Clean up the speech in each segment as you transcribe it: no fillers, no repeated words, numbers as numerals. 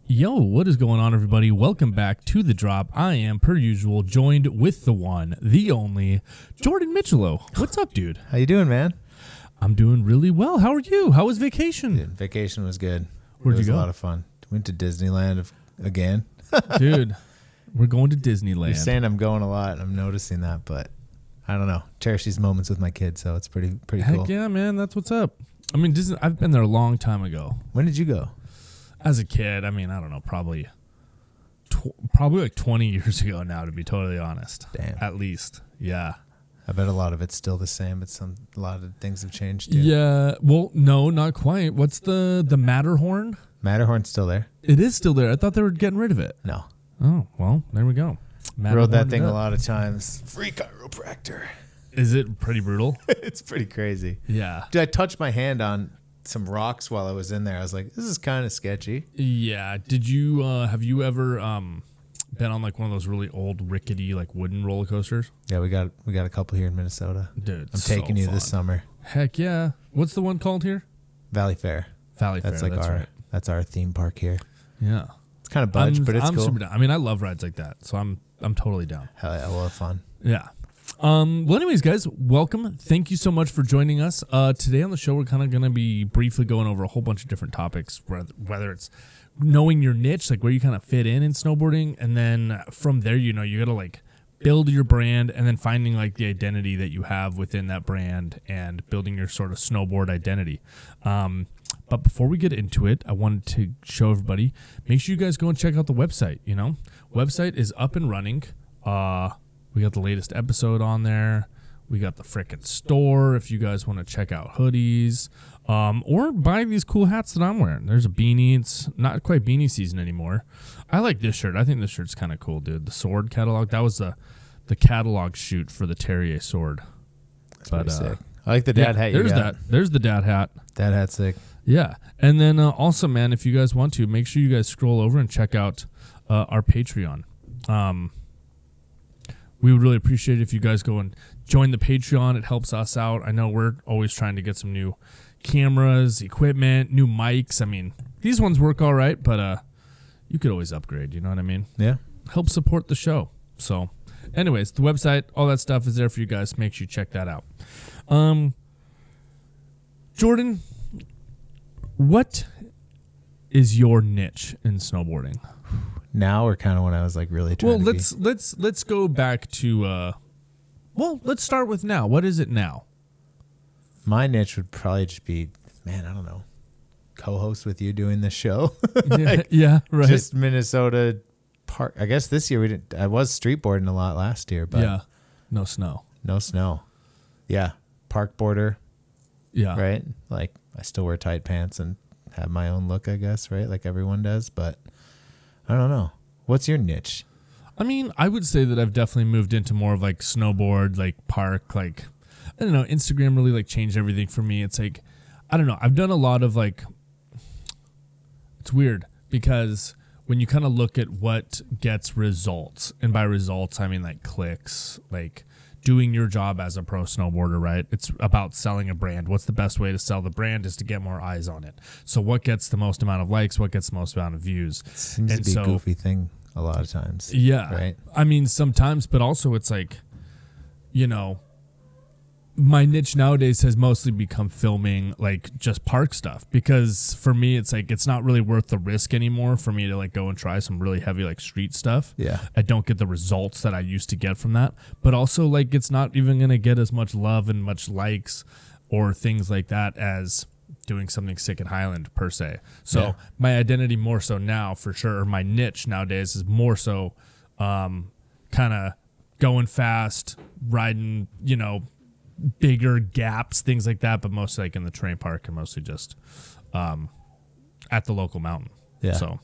Yo, what is going on, everybody? Welcome back to The Drop. I am, per usual, joined with the one, the only, Jordan Mitchello. What's up, dude? How you doing, man? I'm doing really well. How are you? How was vacation? Dude, vacation was good. Where'd it was you go? A lot of fun. Went to Disneyland again. Dude, we're going to Disneyland. You're saying I'm going a lot. I'm noticing that, but I don't know. Cherish these moments with my kids, so it's pretty cool. Heck yeah, man. That's what's up. I mean, Disney. I've been there a long time ago. When did you go? As a kid, I mean, I don't know, probably like 20 years ago now, to be totally honest. Damn. At least, yeah. I bet a lot of it's still the same, but a lot of things have changed too. Yeah, well, no, not quite. What's the Matterhorn? Matterhorn's still there? It is still there. I thought they were getting rid of it. No. Oh, well, there we go. Rode that thing a lot of times. Free chiropractor. Is it pretty brutal? It's pretty crazy. Yeah. Dude, I touched my hand on some rocks while I was in there. I was like, this is kind of sketchy. Yeah. Did you have you ever been on like one of those really old rickety like wooden roller coasters? Yeah, we got a couple here in Minnesota. Dude, I'm taking you fun. this summer. Heck yeah. What's the one called here? Valley Fair. Valley Fair. That's our theme park here. Yeah. It's kind of budge, but it's I'm cool. super down. I mean, I love rides like that, so I'm totally down. Hell yeah, we'll have fun. Yeah. Well, anyways, guys, welcome. Thank you so much for joining us. Today on the show, we're kind of going to be briefly going over a whole bunch of different topics, whether it's knowing your niche, like where you kind of fit in snowboarding, and then from there, you got to like build your brand, and then finding like the identity that you have within that brand and building your sort of snowboard identity. But before we get into it, I wanted to show everybody, make sure you guys go and check out the website. Website is up and running. We got the latest episode on there. We got the frickin' store if you guys want to check out hoodies or buy these cool hats that I'm wearing. There's a beanie. It's not quite beanie season anymore. I like this shirt. I think this shirt's kind of cool, dude. The sword catalog. That was the catalog shoot for the Terrier sword. That's pretty sick. I like the dad hat you got. There's the dad hat. Dad hat's sick. Yeah. And then also, man, if you guys want to, make sure you guys scroll over and check out our Patreon. We would really appreciate it if you guys go and join the Patreon. It helps us out. I know we're always trying to get some new cameras, equipment, new mics. I mean, these ones work all right, but you could always upgrade. You know what I mean? Yeah. Help support the show. So, anyways, the website, all that stuff is there for you guys. Make sure you check that out. Jordan, what is your niche in snowboarding? Now or kind of when I was like really trying to let's go back to let's start with now. What is it now? My niche would probably just be, man, I don't know, co-host with you doing this show. Yeah, right. Just Minnesota park. I guess this year I was streetboarding a lot last year, but yeah, no snow. Yeah, park border. Yeah, right. Like I still wear tight pants and have my own look, I guess, right? Like everyone does, but I don't know. What's your niche? I mean, I would say that I've definitely moved into more of like snowboard, like park, like, I don't know, Instagram really like changed everything for me. It's like, I don't know. I've done a lot of like, it's weird because when you kind of look at what gets results, and by results, I mean like clicks, like doing your job as a pro snowboarder, right? It's about selling a brand. What's the best way to sell the brand is to get more eyes on it. So what gets the most amount of likes? What gets the most amount of views? It seems to be a goofy thing a lot of times. Yeah. Right. I mean, sometimes, but also it's like, my niche nowadays has mostly become filming like just park stuff, because for me, it's like, it's not really worth the risk anymore for me to like go and try some really heavy like street stuff. Yeah. I don't get the results that I used to get from that, but also like, it's not even going to get as much love and much likes or things like that as doing something sick at Highland per se. So my identity more so now for sure, or my niche nowadays is more so kind of going fast, riding, bigger gaps, things like that, but mostly like in the terrain park and mostly just at the local mountain. Yeah. So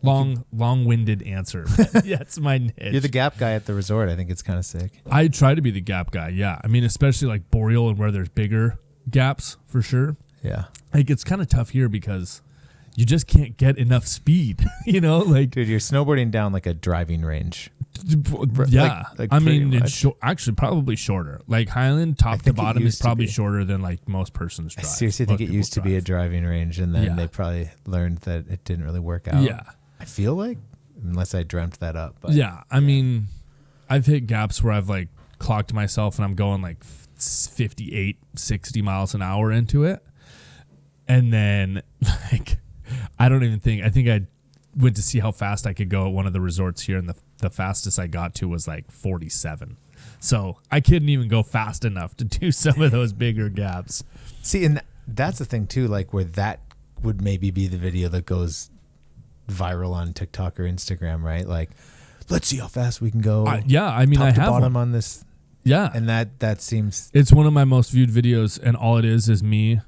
long-winded answer. Yeah, it's my niche. You're the gap guy at the resort. I think it's kind of sick. I try to be the gap guy. Yeah. I mean, especially like Boreal and where there's bigger gaps for sure. Yeah. Like it's kind of tough here because you just can't get enough speed, like, dude, you're snowboarding down like a driving range. Yeah. Like I mean, it's actually probably shorter. Like Highland top to bottom is probably shorter than like most persons drive. I seriously think it used to be a driving range, and then they probably learned that it didn't really work out. Yeah. feel like, unless I dreamt that up. But yeah, I mean, I've hit gaps where I've like clocked myself and I'm going like 58, 60 miles an hour into it. And then like, I think I went to see how fast I could go at one of the resorts here, and the fastest I got to was like 47. So I couldn't even go fast enough to do some of those bigger gaps. See, and that's the thing too, like where that would maybe be the video that goes viral on TikTok or Instagram, right? Like, let's see how fast we can go. Yeah, I mean, top I to have bottom one. on this. Yeah. And that seems... It's one of my most viewed videos, and all it is me,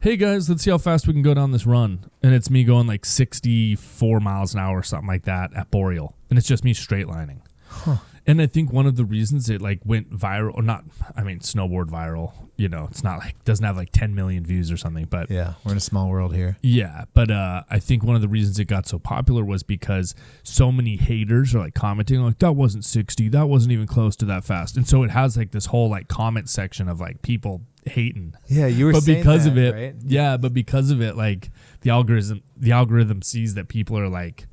hey guys, let's see how fast we can go down this run. And it's me going like 64 miles an hour or something like that at Boreal. And it's just me straight lining. Huh. And I think one of the reasons it like went viral, or not, I mean, snowboard viral, you know, it's not like, doesn't have like 10 million views or something, but yeah, we're in a small world here. Yeah. But I think one of the reasons it got so popular was because so many haters are like commenting like, that wasn't 60. That wasn't even close to that fast. And so it has like this whole like comment section of like people hating. Yeah. You were but saying because that, of it, right? Yeah. But because of it, like the algorithm sees that people are like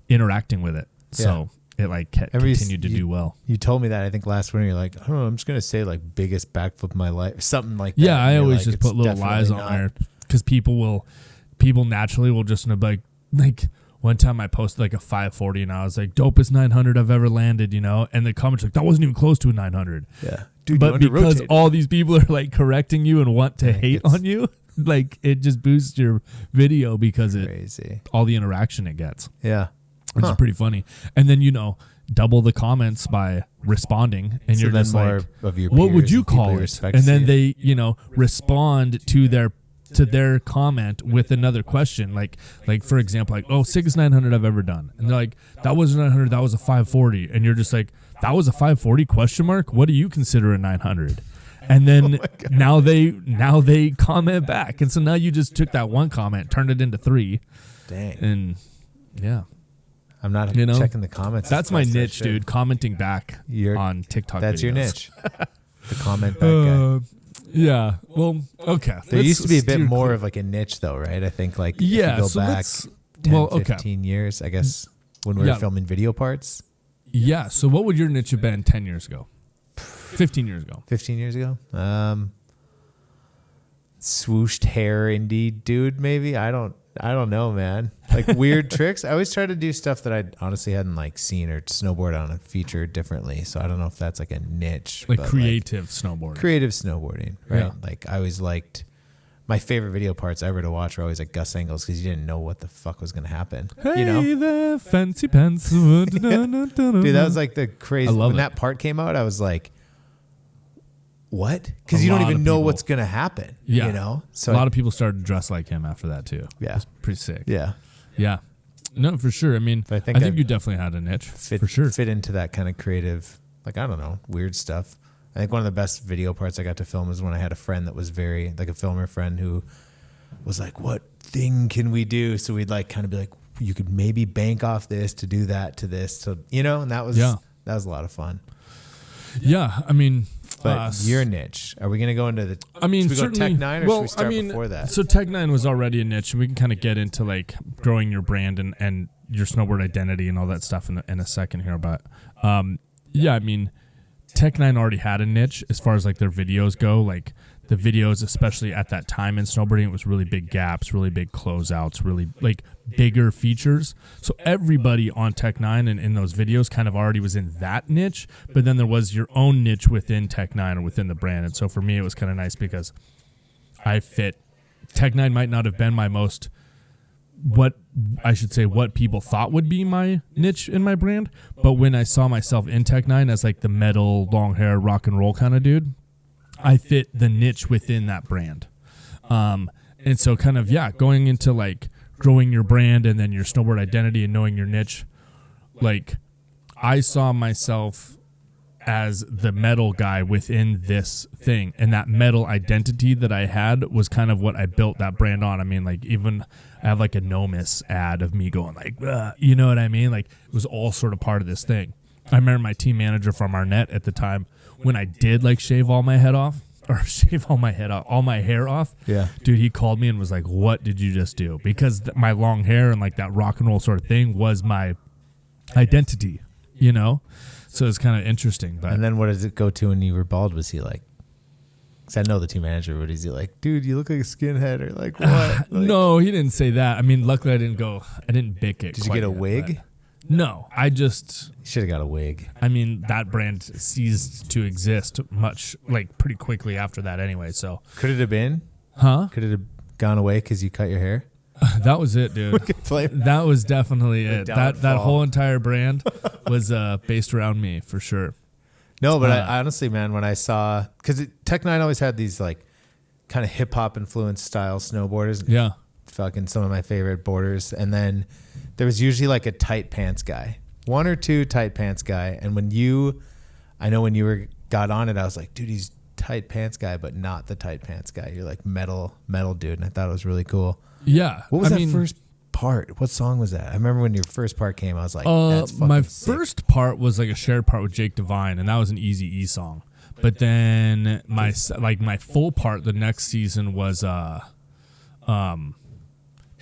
interacting with it. So it like continued to do well. You told me that, I think last winter, you're like, I don't know, I'm just going to say like biggest backflip of my life, something like that. Yeah, I always like, just put little lies on there because people naturally will just like one time I posted like a 540 and I was like, dopest 900 I've ever landed, you know? And the comments like, that wasn't even close to a 900. Yeah. Dude, but because all these people are like correcting you and want to hate on you, like it just boosts your video because all the interaction it gets. Yeah. Which is pretty funny. And then, you know, double the comments by responding. And so you're just like, of your what would you call it? And then they, you know, respond to their comment with another question. Like for example, like, oh, sickest 900 I've ever done. And they're like, that wasn't 900, that was a 540. And you're just like, that was a 540 question mark? What do you consider a 900? And then now they comment back. And so now you just took that one comment, turned it into 3. Dang. And yeah. I'm not checking the comments. That's my niche, dude. Commenting back on TikTok. That's videos. your niche. The comment back guy. Yeah. Well, okay. There used to be a bit more of like a niche though, right? I think like if you go back 10, 15 years, I guess, when we were filming video parts. Yeah. So what would your niche have been 10 years ago? 15 years ago? 15 years ago? Swooshed hair indie dude, maybe? I don't know, man. Like weird tricks. I always try to do stuff that I honestly hadn't like seen or snowboard on a feature differently. So I don't know if that's like a niche. Like creative snowboarding. Creative snowboarding, right? Yeah. Like I always liked my favorite video parts ever to watch were always like Gus angles because you didn't know what the fuck was going to happen. Hey you know? there, fancy pants. Dude, that was like the crazy. When that part came out, I was like, what? Because you don't even know what's going to happen. Yeah. You know? So a lot of people started to dress like him after that too. Yeah. It's pretty sick. Yeah. Yeah. No, for sure. I mean, I think you definitely had a niche. For sure. Fit into that kind of creative, like, I don't know, weird stuff. I think one of the best video parts I got to film was when I had a friend that was very, like a filmer friend who was like, what thing can we do? So we'd like kind of be like, you could maybe bank off this to do that to this. To, you know, and that was a lot of fun. Yeah. I mean, but your niche, are we going to go into the, I mean, should we certainly, go Tech 9 or should we start before that? So Tech 9 was already a niche, and we can kind of get into like growing your brand and your snowboard identity and all that stuff in a second here. But yeah, I mean, Tech 9 already had a niche as far as like their videos go. Like the videos, especially at that time in snowboarding, it was really big gaps, really big closeouts, really like bigger features. So everybody on Tech 9 and in those videos kind of already was in that niche, but then there was your own niche within Tech 9 or within the brand. And so for me, it was kind of nice because I fit. Tech 9 might not have been my most, what people thought would be my niche in my brand, but when I saw myself in Tech 9 as like the metal, long hair, rock and roll kind of dude, I fit the niche within that brand. And so kind of, going into like growing your brand and then your snowboard identity and knowing your niche, like I saw myself as the metal guy within this thing, and that metal identity that I had was kind of what I built that brand on. I mean, like even I have like a Nomis ad of me going like, you know what I mean? Like it was all sort of part of this thing. I remember my team manager from Arnett at the time, when I did like shave all my head off, or shave all my hair off. Yeah. Dude, he called me and was like, "What did you just do?" Because my long hair and like that rock and roll sort of thing was my identity, you know? So it's kind of interesting. But And then what does it go to when you were bald? Was he like, because I know the team manager, but is he like, dude, you look like a skinhead, or like what? Like, no, he didn't say that. I mean, luckily I didn't bick it. did you get a wig? No, You should have got a wig. I mean, that brand ceased to exist pretty quickly after that anyway. So Could it have been? Huh? Could it have gone away because you cut your hair? That was it, dude. That was definitely it. That whole entire brand was based around me for sure. No, but I honestly, man, when I saw, because Tech 9 always had these like kind of hip hop influenced style snowboarders. Yeah. Fucking some of my favorite boarders. And then there was usually like a tight pants guy, one or two tight pants guy. And when you got on it, I was like, dude, he's tight pants guy, but not the tight pants guy. You're like metal dude. And I thought it was really cool. Yeah. What was that first part? What song was that? I remember when your first part came, I was like, that's fucking my sick. first part was like a shared part with Jake Devine, and that was an Eazy-E song. But then my full part the next season was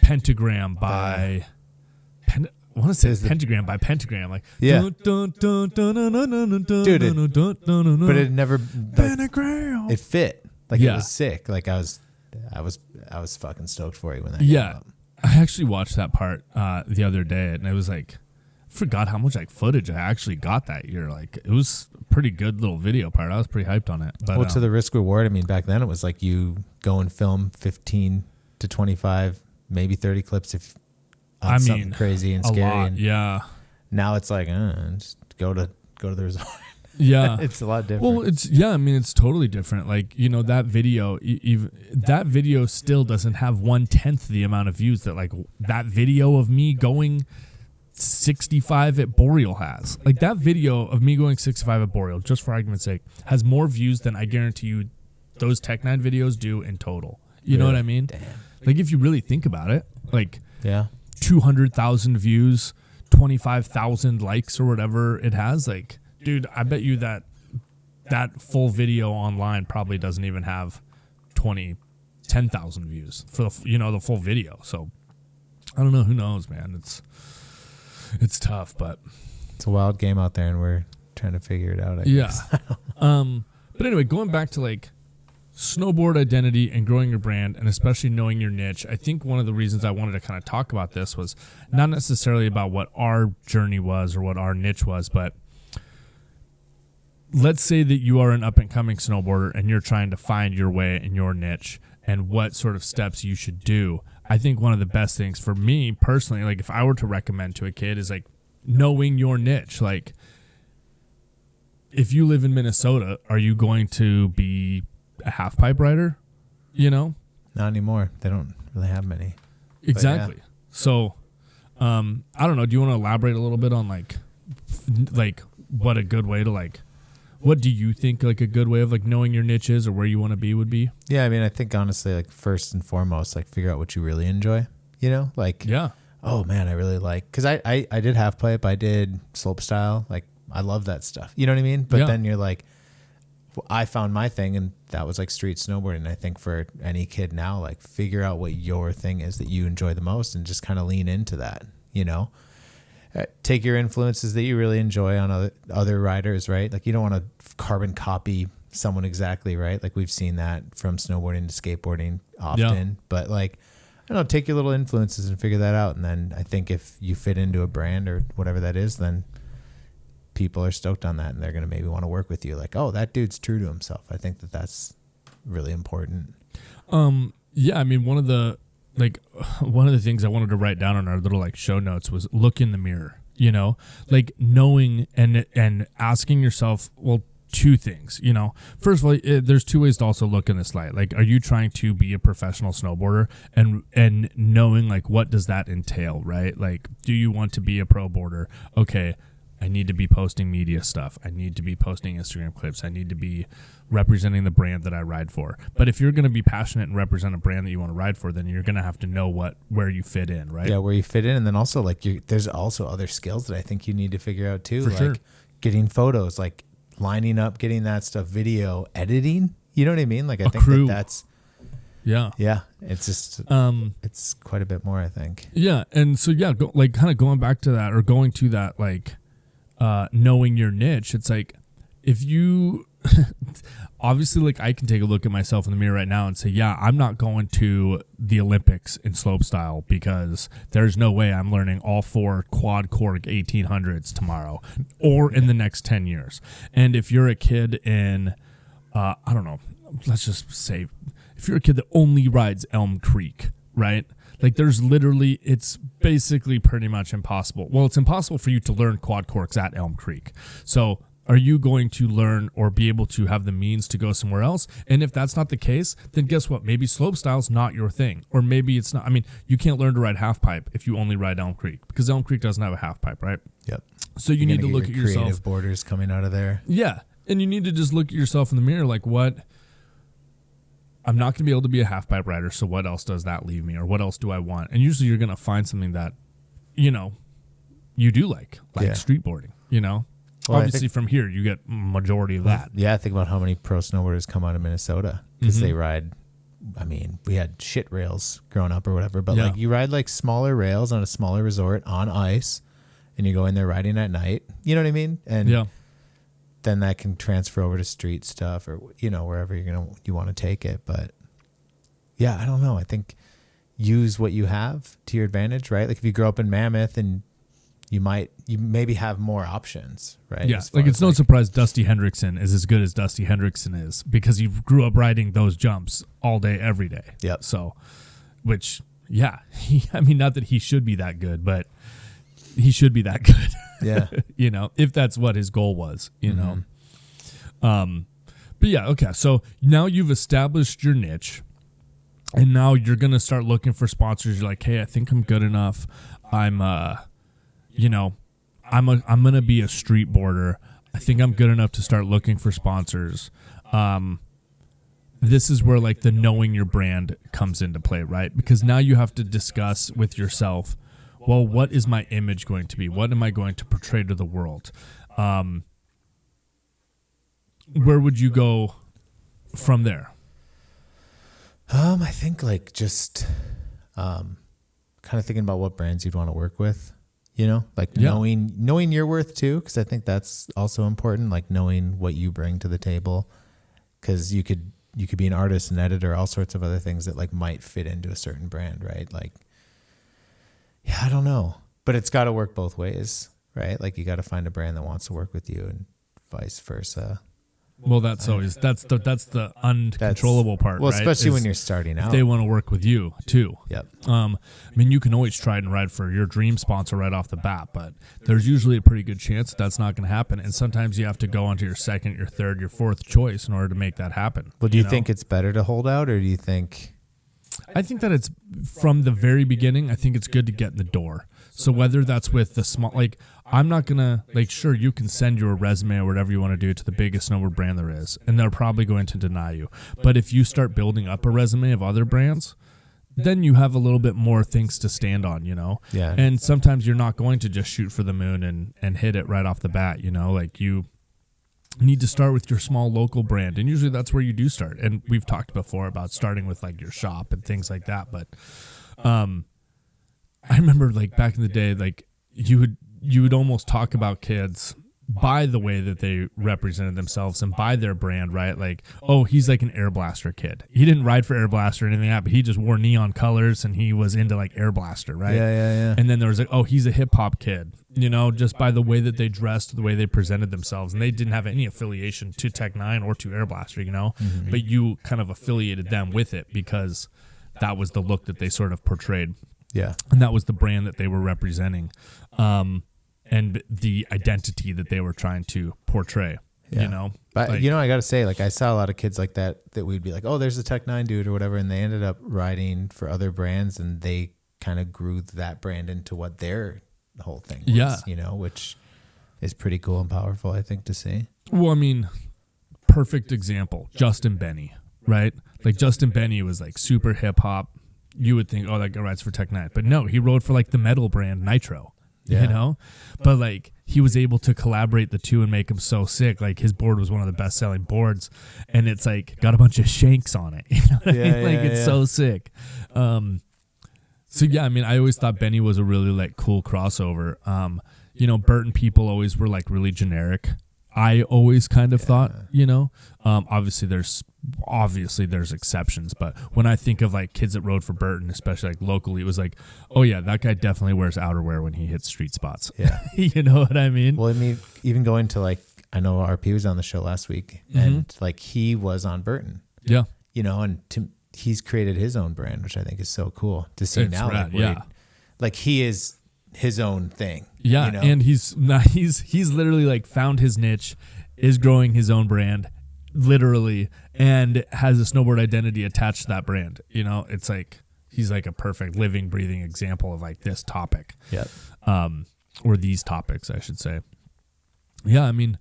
Pentagram by I want to say Pentagram by Pentagram, like yeah, dude, but it never Pentagram. It fit like it was sick. Like I was fucking stoked for you when that came up. I actually watched that part the other day, and it was like, I forgot how much like footage I actually got that year. Like it was a pretty good little video part. I was pretty hyped on it. But, well, to the risk reward, I mean, back then it was like you go and film 15 to 25, maybe 30 clips if something crazy and scary. And yeah. Now it's like, just go to the resort. Yeah. It's a lot different. Well, it's totally different. Like, that video, that video still doesn't have 1/10 the amount of views that like that video of me going 65 at Boreal has. Like that video of me going 65 at Boreal, just for argument's sake, has more views than I guarantee you those Tech 9 videos do in total. You know what I mean? Damn. Like if you really think about it, like 200,000 views, 25,000 likes or whatever it has, like, dude, I bet you that full video online probably doesn't even have 10,000 views for the full video. So I don't know. Who knows, man? It's tough, but it's a wild game out there, and we're trying to figure it out. I guess. But anyway, going back to like snowboard identity and growing your brand, and especially knowing your niche, I think one of the reasons I wanted to kind of talk about this was not necessarily about what our journey was or what our niche was, but let's say that you are an up-and-coming snowboarder and you're trying to find your way in your niche and what sort of steps you should do. I think one of the best things for me personally, like if I were to recommend to a kid, is like knowing your niche. Like if you live in Minnesota, are you going to be a half pipe rider? Not anymore. They don't really have many. Exactly. So I don't know, do you want to elaborate a little bit on like what a good way to like, what do you think like a good way of like knowing your niche is or where you want to be would be? Yeah, I mean, I think honestly, like first and foremost, like figure out what you really enjoy. Oh man, I really like, because I did half pipe, I did slope style, like I love that stuff. You know what I mean? But then you're like, I found my thing, and that was like street snowboarding. I think for any kid now, like figure out what your thing is that you enjoy the most, and just kind of lean into that. Take your influences that you really enjoy on other riders, right? Like you don't want to carbon copy someone exactly, right? Like we've seen that from snowboarding to skateboarding often, but like, I don't know, take your little influences and figure that out. And then I think if you fit into a brand or whatever that is, then people are stoked on that, and they're going to maybe want to work with you. Like, oh, that dude's true to himself. I think that's really important. Yeah. I mean, one of the things I wanted to write down on our little like show notes was look in the mirror, like knowing and asking yourself, well, two things, first of all, there's two ways to also look in this light. Like, are you trying to be a professional snowboarder and knowing like, what does that entail, right? Like, do you want to be a pro boarder? Okay, I need to be posting media stuff. I need to be posting Instagram clips. I need to be representing the brand that I ride for. But if you're going to be passionate and represent a brand that you want to ride for, then you're going to have to know where you fit in, right? Yeah, where you fit in. And then also like there's also other skills that I think you need to figure out too. For like sure. Getting photos, like lining up, getting that stuff, video, editing, You know what I mean? Like I think crew. that's Yeah. It's just it's quite a bit more, I think. Yeah, and so like kind of going back to that or going to that like knowing your niche. It's like if you obviously like I can take a look at myself in the mirror right now and say, yeah, I'm not going to the Olympics in slopestyle because there's no way I'm learning all 4 quad cork 1800s tomorrow or in the next 10 years. And if you're a kid in I don't know, let's just say if you're a kid that only rides Elm Creek, right? Like there's literally, it's basically pretty much impossible. Well, it's impossible for you to learn quad corks at Elm Creek. So are you going to learn or be able to have the means to go somewhere else? And if that's not the case, then guess what? Maybe slopestyle's not your thing. Or maybe it's not. I mean, you can't learn to ride half pipe if you only ride Elm Creek because Elm Creek doesn't have a half pipe, right? Yep. So you need to look at yourself. Creative borders coming out of there. Yeah. And you need to just look at yourself in the mirror like, what? I'm not going to be able to be a half pipe rider, so what else does that leave me? Or what else do I want? And usually you're going to find something that, you know, you do like streetboarding, you know? Well, obviously from here you get majority of that. Yeah, think about how many pro snowboarders come out of Minnesota because they ride, I mean, we had shit rails growing up or whatever, but like you ride like smaller rails on a smaller resort on ice and you go in there riding at night, you know what I mean? And then that can transfer over to street stuff or, you know, wherever you want to take it. But yeah, I don't know. I think use what you have to your advantage, right? Like if you grow up in Mammoth and you maybe have more options, right? Yeah. Like it's no surprise Dusty Hendrickson is as good as Dusty Hendrickson is because you grew up riding those jumps all day, every day. Yep. So, which, I mean, not that he should be that good, but he should be that good. Yeah. You know, if that's what his goal was, you know. But yeah, okay. So now you've established your niche and now you're going to start looking for sponsors. You're like, hey, I think I'm good enough. I'm going to be a street boarder. I think I'm good enough to start looking for sponsors. This is where like the knowing your brand comes into play, right? Because now you have to discuss with yourself, well, what is my image going to be? What am I going to portray to the world? Where would you go from there? I think like just kind of thinking about what brands you'd want to work with, you know, like knowing your worth too, because I think that's also important, like knowing what you bring to the table, because you could be an artist, an editor, all sorts of other things that like might fit into a certain brand, right? Like, yeah, I don't know, but it's got to work both ways, right? Like you got to find a brand that wants to work with you and vice versa. Well, that's the uncontrollable part, well, right? Especially when you're starting out. They want to work with you too. Yep. I mean, you can always try and ride for your dream sponsor right off the bat, but there's usually a pretty good chance that's not going to happen. And sometimes you have to go onto your second, your third, your fourth choice in order to make that happen. Well, do you think it's better to hold out, or do you think? I think that it's from the very beginning. I think it's good to get in the door. So whether that's with the small, like I'm not going to, like, sure, you can send your resume or whatever you want to do to the biggest snowboard brand there is, and they're probably going to deny you. But if you start building up a resume of other brands, then you have a little bit more things to stand on, you know? Yeah. And sometimes you're not going to just shoot for the moon and hit it right off the bat, you know? Like you need to start with your small local brand, and usually that's where you do start. And we've talked before about starting with like your shop and things like that, but I remember like back in the day, like you would almost talk about kids by the way that they represented themselves and by their brand, right? Like, oh, he's like an Air Blaster kid. He didn't ride for Air Blaster or anything like that, but he just wore neon colors and he was into like Air Blaster, right? Yeah. And then there was like, oh, he's a hip hop kid, you know, just by the way that they dressed, the way they presented themselves, and they didn't have any affiliation to Tech 9 or to Air Blaster, you know, but you kind of affiliated them with it because that was the look that they sort of portrayed. Yeah. And that was the brand that they were representing, and the identity that they were trying to portray, you know? But, like, you know, I got to say, like, I saw a lot of kids like that we'd be like, oh, there's a Tech 9 dude or whatever, and they ended up riding for other brands, and they kind of grew that brand into what their whole thing was, you know, which is pretty cool and powerful, I think, to see. Well, I mean, perfect example, Justin Benny, right? Like, Justin Benny was, like, super hip-hop. You would think, oh, that guy rides for Tech 9. But no, he rode for like the metal brand Nitro, you know? But like he was able to collaborate the two and make them so sick. Like his board was one of the best selling boards, and it's like got a bunch of shanks on it. You know what I mean? Like it's so sick. So yeah, I mean, I always thought Benny was a really like cool crossover. You know, Burton people always were like really generic. I always kind of thought, you know, obviously there's exceptions, but when I think of like kids that rode for Burton, especially like locally, it was like, oh yeah, that guy definitely wears outerwear when he hits street spots. Yeah. You know what I mean? Well, I mean, even going to like, I know RP was on the show last week and like he was on Burton. Yeah. You know, and he's created his own brand, which I think is so cool to see now. Rad, like, like he is his own thing. Yeah, you know? And he's literally like found his niche, is growing his own brand, literally, and has a snowboard identity attached to that brand. You know, it's like he's like a perfect living, breathing example of like this topic. Yeah. Or these topics, I should say. Yeah, I mean,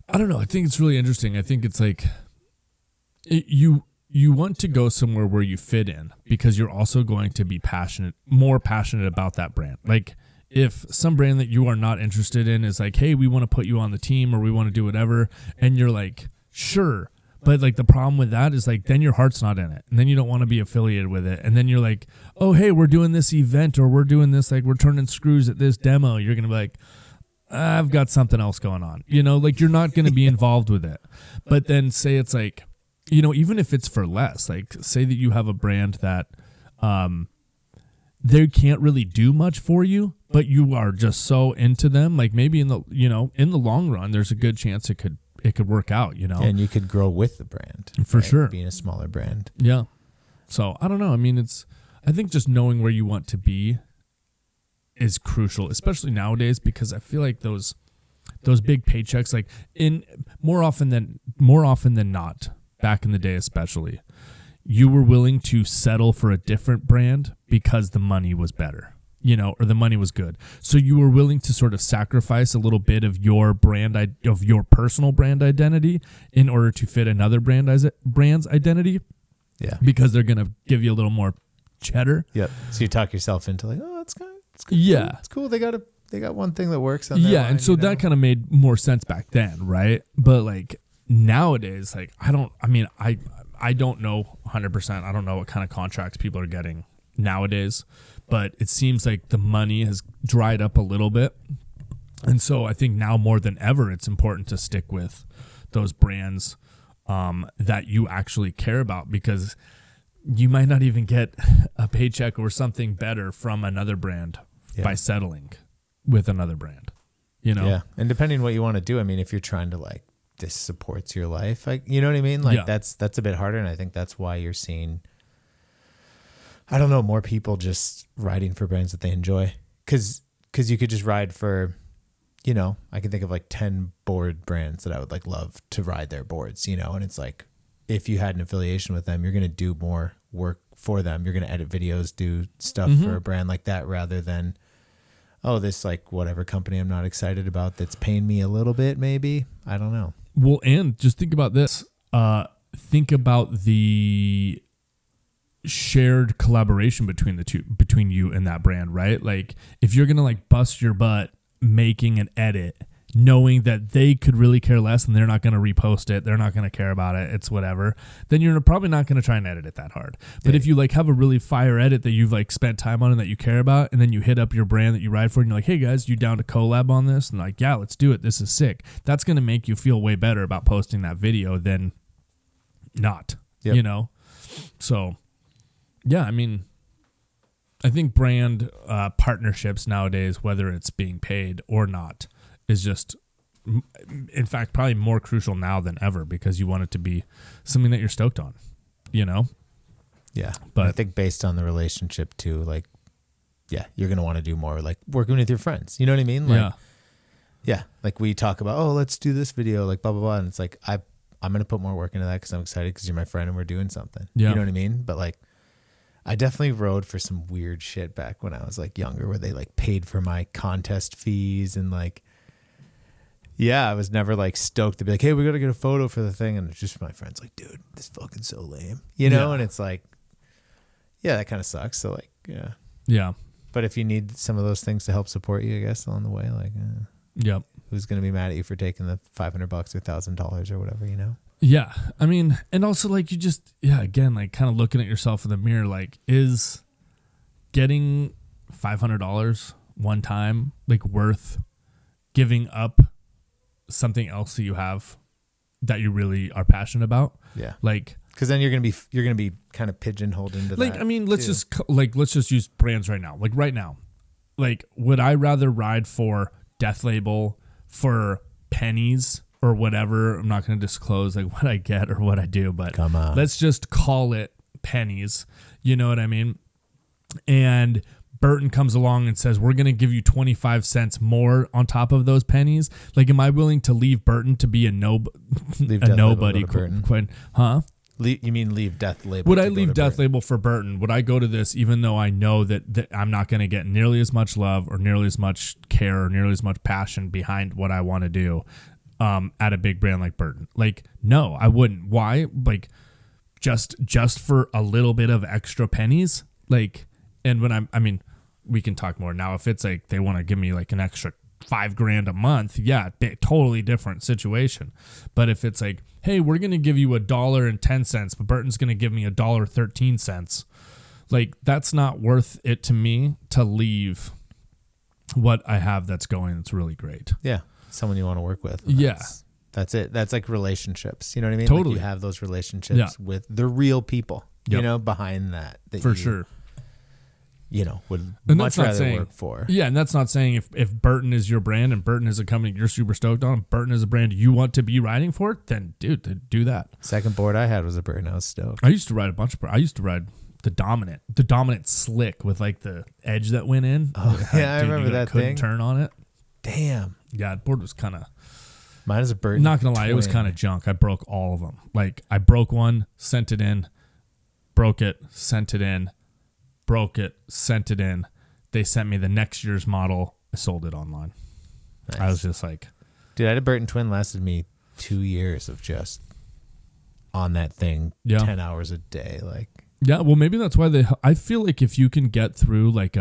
I don't know. I think it's really interesting. I think it's like you want to go somewhere where you fit in because you're also going to be more passionate about that brand. Like if some brand that you are not interested in is like, hey, we want to put you on the team or we want to do whatever, and you're like, sure. But like the problem with that is like then your heart's not in it, and then you don't want to be affiliated with it, and then you're like, oh, hey, we're doing this event or we're doing this, like we're turning screws at this demo. You're going to be like, I've got something else going on. You know, like you're not going to be involved with it. But then say it's like, you know, even if it's for less, like say that you have a brand that they can't really do much for you, but you are just so into them. Like maybe in the long run, there's a good chance it could work out, you know, and you could grow with the brand for sure, being a smaller brand. Yeah. So I don't know. I mean, I think just knowing where you want to be is crucial, especially nowadays, because I feel like those big paychecks, like more often than not, back in the day especially, you were willing to settle for a different brand because the money was better, you know, or the money was good. So you were willing to sort of sacrifice a little bit of your of your personal brand identity in order to fit another brand's identity. Yeah. Because they're going to give you a little more cheddar. Yep. So you talk yourself into like, oh, it's good. Yeah. It's cool. They got one thing that works on their line, and so that kind of made more sense back then, right? But like nowadays, like I don't know 100%. I don't know what kind of contracts people are getting nowadays, but it seems like the money has dried up a little bit. And so I think now more than ever, it's important to stick with those brands that you actually care about, because you might not even get a paycheck or something better from another brand by settling with another brand, you know? Yeah. And depending on what you want to do, I mean, if you're trying to like, this supports your life, like, you know what I mean? Like that's a bit harder. And I think that's why you're seeing, I don't know, more people just riding for brands that they enjoy. Cause you could just ride for, you know, I can think of like 10 board brands that I would like love to ride their boards, you know? And it's like, if you had an affiliation with them, you're going to do more work for them. You're going to edit videos, do stuff for a brand like that, rather than, oh, this like whatever company I'm not excited about that's paying me a little bit, maybe. I don't know. Well, and just think about this. Think about the shared collaboration between you and that brand, right? Like if you're going to like bust your butt making an edit, knowing that they could really care less and they're not going to repost it, they're not going to care about it, it's whatever, then you're probably not going to try and edit it that hard. But if you like have a really fire edit that you've like spent time on and that you care about, and then you hit up your brand that you ride for and you're like, hey guys, you down to collab on this? And like, yeah, let's do it. This is sick. That's going to make you feel way better about posting that video than not, you know? So yeah, I mean, I think brand partnerships nowadays, whether it's being paid or not, is just, in fact, probably more crucial now than ever, because you want it to be something that you're stoked on, you know? Yeah. But I think based on the relationship too, like, yeah, you're going to want to do more like working with your friends. You know what I mean? Like, yeah. Like we talk about, oh, let's do this video, like blah, blah, blah. And it's like, I'm going to put more work into that because I'm excited because you're my friend and we're doing something. Yeah. You know what I mean? But like, I definitely rode for some weird shit back when I was like younger, where they like paid for my contest fees and like, yeah, I was never like stoked to be like, hey, we got to get a photo for the thing. And it's just my friends like, dude, this is fucking so lame, you know? And it's like, yeah, that kind of sucks. So like, yeah. Yeah. But if you need some of those things to help support you, I guess, along the way, like, Yep. who's going to be mad at you for taking the $500 or $1,000 or whatever, you know? Yeah. I mean, and also like you just, again, like kind of looking at yourself in the mirror, like is getting $500 one time like worth giving up something else that you have that you really are passionate about? Yeah. Like, because then you're gonna be kind of pigeonholed into like, that. I mean, let's just use brands right now. Like right now, like would I rather ride for Death Label for pennies or whatever? I'm not going to disclose like what I get or what I do, but Come on. let's just call it pennies. You know what I mean? And Burton comes along and says, we're going to give you 25 cents more on top of those pennies. Like, am I willing to leave Burton to be a nobody? Huh? You mean leave Death Label? Would I leave Death Label for Burton? Would I go to this even though I know that I'm not going to get nearly as much love or nearly as much care or nearly as much passion behind what I want to do at a big brand like Burton? Like, no, I wouldn't. Why? Like, just for a little bit of extra pennies? Like, and when I mean, we can talk more now. If it's like they want to give me like an extra $5,000 a month, yeah, totally different situation. But if it's like, hey, we're gonna give you $1.10, but Burton's gonna give me $1.13, like that's not worth it to me to leave what I have that's really great. Yeah, someone you want to work with. Yeah. That's it. That's like relationships. You know what I mean? Totally. Like you have those relationships with the real people, you know, behind that for sure. You know, would and much rather work for. Yeah, and that's not saying if Burton is your brand and Burton is a company you're super stoked on, Burton is a brand you want to be riding for, then dude, do that. Second board I had was a Burton. I was stoked. I used to ride a bunch of. I used to ride the Dominant slick with like the edge that went in. Oh yeah, I remember that couldn't thing. Turn on it. Damn. Yeah, the board was kind of. Mine is a Burton. Not gonna lie, twin. it was kind of junk. I broke all of them. Like I broke one, sent it in, broke it, sent it in, broke it, sent it in. They sent me the next year's model. I sold it online. Nice. I was just like, dude, I had a Burton twin, lasted me 2 years of just on that thing, 10 hours a day. Like, yeah, well, maybe that's why I feel like if you can get through like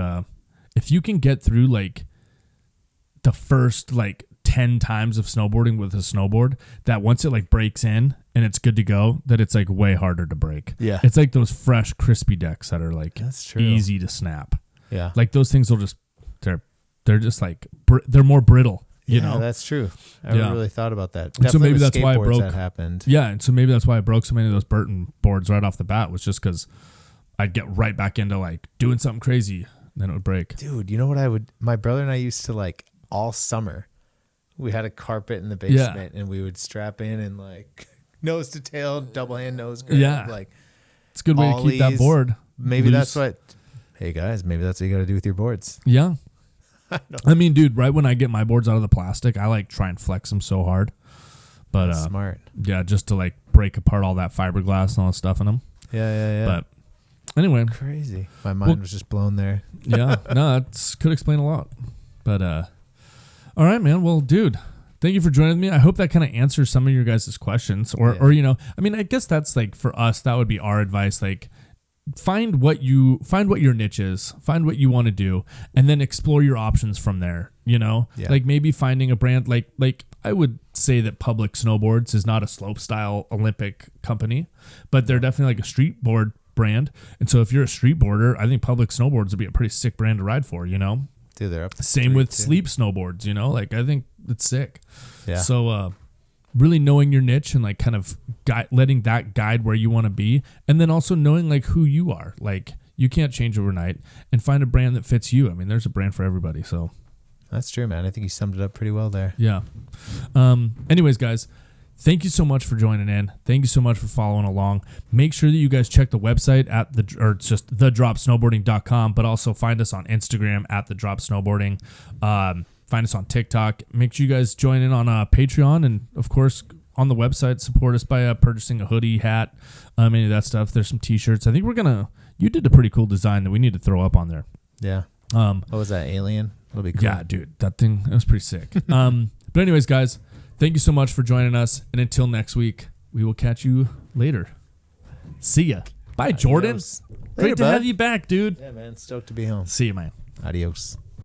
the first like 10 times of snowboarding with a snowboard, that once it like breaks in and it's good to go, that it's like way harder to break. Yeah. It's like those fresh, crispy decks that are like that's true. Easy to snap. Yeah. Like those things will just, they're just like, they're more brittle, you know? That's true. I never really thought about that. So maybe that's why I broke. That happened. Yeah. And so maybe that's why I broke so many of those Burton boards right off the bat, was just because I'd get right back into like doing something crazy, and then it would break. Dude, you know what my brother and I used to like all summer, we had a carpet in the basement and we would strap in and like nose to tail, double hand nose grab. Yeah. Like it's a good way to keep that board. Maybe loose. that's what, hey guys, maybe that's what you got to do with your boards. Yeah. I mean, dude, right when I get my boards out of the plastic, I like try and flex them so hard. But that's smart. Yeah, just to like break apart all that fiberglass and all the stuff in them. Yeah. But anyway. Crazy. My mind was just blown there. Yeah. No, that could explain a lot. But all right, man. Well, dude, thank you for joining me. I hope that kind of answers some of your guys' questions. Or you know, I mean, I guess that's like for us, that would be our advice. Like find what your niche is, find what you want to do, and then explore your options from there. You know, like maybe finding a brand like I would say that Public Snowboards is not a slope style Olympic company, but they're definitely like a street board brand. And so if you're a street boarder, I think Public Snowboards would be a pretty sick brand to ride for, you know? Dude, they're up. Same with Sleep Snowboards, you know? Like, I think it's sick. Yeah. So, really knowing your niche and like kind of letting that guide where you want to be. And then also knowing like who you are. Like, you can't change overnight, and find a brand that fits you. I mean, there's a brand for everybody. So that's true, man. I think you summed it up pretty well there. Yeah. Anyways, guys, thank you so much for joining in. Thank you so much for following along. Make sure that you guys check the website it's just thedropsnowboarding.com, but also find us on Instagram at thedropsnowboarding. Find us on TikTok. Make sure you guys join in on Patreon, and of course on the website, support us by purchasing a hoodie, hat, any of that stuff. There's some t-shirts. I think you did a pretty cool design that we need to throw up on there. Yeah. What was that, alien? That'll be cool. Yeah, dude, that thing, that was pretty sick. But anyways, guys, thank you so much for joining us. And until next week, we will catch you later. See ya. Bye, Jordan. Later, Great to bud. have you back, dude. Yeah, man. Stoked to be home. See you, man. Adios.